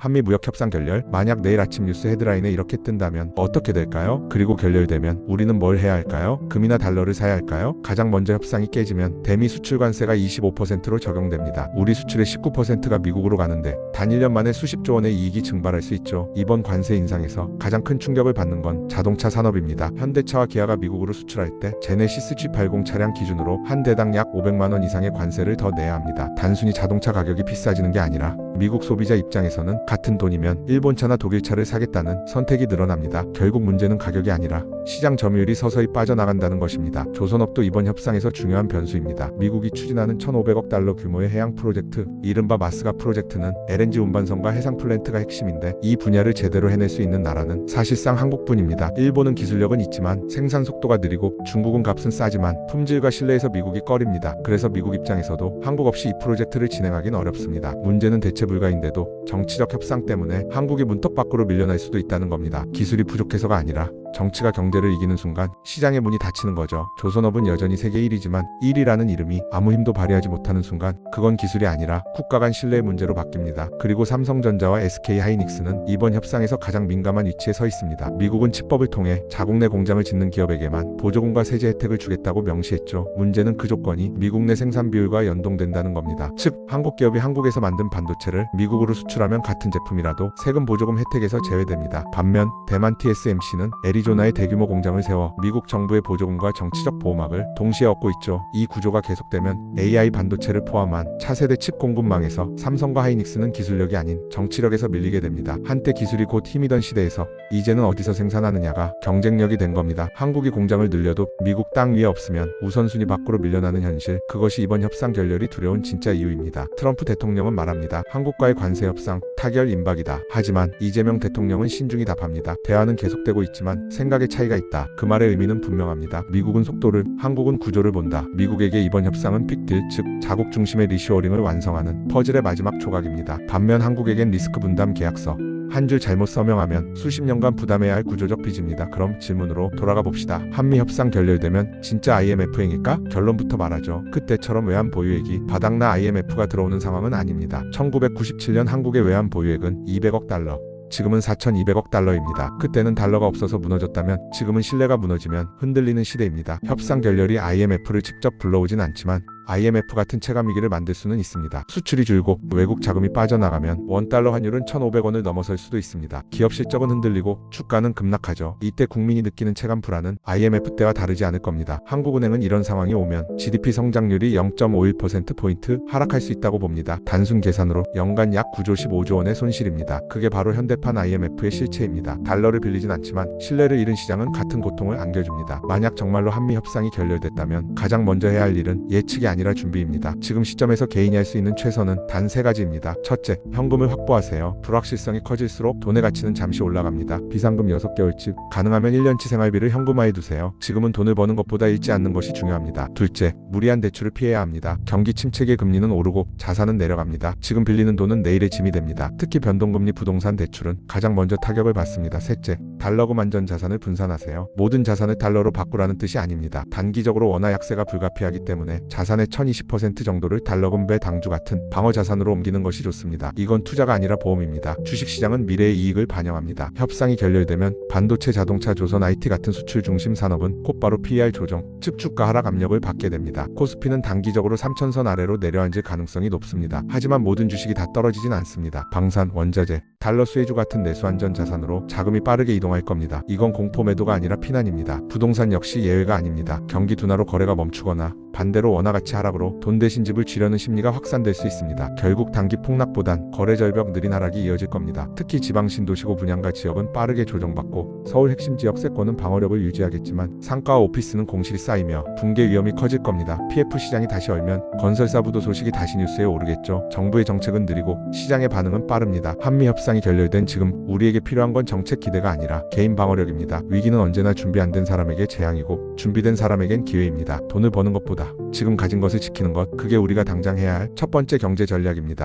한미 무역 협상 결렬. 만약 내일 아침 뉴스 헤드라인에 이렇게 뜬다면 어떻게 될까요? 그리고 결렬되면 우리는 뭘 해야 할까요? 금이나 달러를 사야 할까요? 가장 먼저 협상이 깨지면 대미 수출 관세가 25%로 적용됩니다. 우리 수출의 19%가 미국으로 가는데 단 1년 만에 수십조 원의 이익이 증발할 수 있죠. 이번 관세 인상에서 가장 큰 충격을 받는 건 자동차 산업입니다. 현대차와 기아가 미국으로 수출할 때 제네시스 G80 차량 기준으로 한 대당 약 500만 원 이상의 관세를 더 내야 합니다. 단순히 자동차 가격이 비싸지는 게 아니라 미국 소비자 입장에서는 같은 돈이면 일본차나 독일차를 사겠다는 선택이 늘어납니다. 결국 문제는 가격이 아니라 시장 점유율이 서서히 빠져나간다는 것입니다. 조선업도 이번 협상에서 중요한 변수입니다. 미국이 추진하는 1,500억 달러 규모의 해양 프로젝트, 이른바 마스가 프로젝트는 LNG 운반선과 해상 플랜트가 핵심인데 이 분야를 제대로 해낼 수 있는 나라는 사실상 한국뿐입니다. 일본은 기술력은 있지만 생산 속도가 느리고 중국은 값은 싸지만 품질과 신뢰에서 미국이 꺼립니다. 그래서 미국 입장에서도 한국 없이 이 프로젝트를 진행하긴 어렵습니다. 문제는 대체 불가인데도 정치적 협상 때문에 한국이 문턱 밖으로 밀려날 수도 있다는 겁니다. 기술이 부족해서가 아니라 정치가 경제를 이기는 순간 시장의 문이 닫히는 거죠. 조선업은 여전히 세계 1위지만 1위라는 이름이 아무 힘도 발휘하지 못하는 순간 그건 기술이 아니라 국가 간 신뢰의 문제로 바뀝니다. 그리고 삼성전자와 SK하이닉스는 이번 협상에서 가장 민감한 위치에 서 있습니다. 미국은 칩법을 통해 자국 내 공장을 짓는 기업에게만 보조금과 세제 혜택을 주겠다고 명시했죠. 문제는 그 조건이 미국 내 생산 비율과 연동된다는 겁니다. 즉 한국 기업이 한국에서 만든 반도체를 미국으로 수출하면 같은 제품이라도 세금 보조금 혜택에서 제외됩니다. 반면 대만 TSMC는 애리조나에 대규모 공장을 세워 미국 정부의 보조금과 정치적 보호막을 동시에 얻고 있죠. 이 구조가 계속되면 AI 반도체를 포함한 차세대 칩 공급망에서 삼성과 하이닉스는 기술력이 아닌 정치력에서 밀리게 됩니다. 한때 기술이 곧 힘이던 시대에서 이제는 어디서 생산하느냐가 경쟁력이 된 겁니다. 한국이 공장을 늘려도 미국 땅 위에 없으면 우선순위 밖으로 밀려나는 현실, 그것이 이번 협상 결렬이 두려운 진짜 이유입니다. 트럼프 대통령은 말합니다. 한국과의 관세 협상 타결 임박이다. 하지만 이재명 대통령은 신중히 답합니다. 대화는 계속되고 있지만 생각의 차이가 있다. 그 말의 의미는 분명합니다. 미국은 속도를, 한국은 구조를 본다. 미국에게 이번 협상은 빅딜, 즉 자국 중심의 리쇼어링을 완성하는 퍼즐의 마지막 조각입니다. 반면 한국에겐 리스크 분담 계약서, 한 줄 잘못 서명하면 수십 년간 부담해야 할 구조적 빚입니다. 그럼 질문으로 돌아가 봅시다. 한미 협상 결렬되면 진짜 IMF행일까? 결론부터 말하죠. 그때처럼 외환 보유액이 바닥나 IMF가 들어오는 상황은 아닙니다. 1997년 한국의 외환 보유액은 200억 달러. 지금은 4,200억 달러입니다. 그때는 달러가 없어서 무너졌다면 지금은 신뢰가 무너지면 흔들리는 시대입니다. 협상 결렬이 IMF를 직접 불러오진 않지만 IMF 같은 체감 위기를 만들 수는 있습니다. 수출이 줄고 외국 자금이 빠져나가면 원달러 환율은 1,500원을 넘어설 수도 있습니다. 기업 실적은 흔들리고 주가는 급락하죠. 이때 국민이 느끼는 체감 불안은 IMF 때와 다르지 않을 겁니다. 한국은행은 이런 상황이 오면 GDP 성장률이 0.51%포인트 하락할 수 있다고 봅니다. 단순 계산으로 연간 약 9조 15조 원의 손실입니다. 그게 바로 현대판 IMF의 실체입니다. 달러를 빌리진 않지만 신뢰를 잃은 시장은 같은 고통을 안겨줍니다. 만약 정말로 한미 협상이 결렬됐다면 가장 먼저 해야 할 일은 예측이 아니라 준비입니다. 지금 시점에서 개인이 할 수 있는 최선은 단 3가지입니다. 첫째, 현금을 확보하세요. 불확실성이 커질수록 돈의 가치는 잠시 올라갑니다. 비상금 6개월치, 가능하면 1년치 생활비를 현금화해 두세요. 지금은 돈을 버는 것보다 잃지 않는 것이 중요합니다. 둘째, 무리한 대출을 피해야 합니다. 경기 침체기에 금리는 오르고 자산은 내려갑니다. 지금 빌리는 돈은 내일의 짐이 됩니다. 특히 변동금리 부동산 대출은 가장 먼저 타격을 받습니다. 셋째, 달러금 안전 자산을 분산하세요. 모든 자산을 달러로 바꾸라는 뜻이 아닙니다. 단기적으로 원화 약세가 불가피하기 때문에 자산의 1020% 정도를 달러금 배 당주 같은 방어 자산으로 옮기는 것이 좋습니다. 이건 투자가 아니라 보험입니다. 주식시장은 미래의 이익을 반영합니다. 협상이 결렬되면 반도체, 자동차, 조선, IT 같은 수출 중심 산업은 곧바로 PER 조정, 즉 주가 하락 압력을 받게 됩니다. 코스피는 단기적으로 3,000선 아래로 내려앉을 가능성이 높습니다. 하지만 모든 주식이 다 떨어지진 않습니다. 방산, 원자재, 달러 수혜주 같은 내수 안전 자산으로 자금이 빠르게 이동할 겁니다. 이건 공포 매도가 아니라 피난입니다. 부동산 역시 예외가 아닙니다. 경기 둔화로 거래가 멈추거나 반대로 원화 가치 하락으로 돈 대신 집을 쥐려는 심리가 확산될 수 있습니다. 결국 단기 폭락보단 거래 절벽 느린 하락이 이어질 겁니다. 특히 지방 신도시고 분양가 지역은 빠르게 조정받고 서울 핵심 지역 세권은 방어력을 유지하겠지만 상가와 오피스는 공실이 쌓이며 붕괴 위험이 커질 겁니다. PF 시장이 다시 얼면 건설사 부도 소식이 다시 뉴스에 오르겠죠. 정부의 정책은 느리고 시장의 반응은 빠릅니다. 한미 협상이 결렬된 지금 우리에게 필요한 건 정책 기대가 아니라 개인 방어력입니다. 위기는 언제나 준비 안 된 사람에게 재앙이고 준비된 사람에겐 기회입니다. 돈을 버는 것보다 지금 가진 것을 지키는 것, 그게 우리가 당장 해야 할 첫 번째 경제 전략입니다.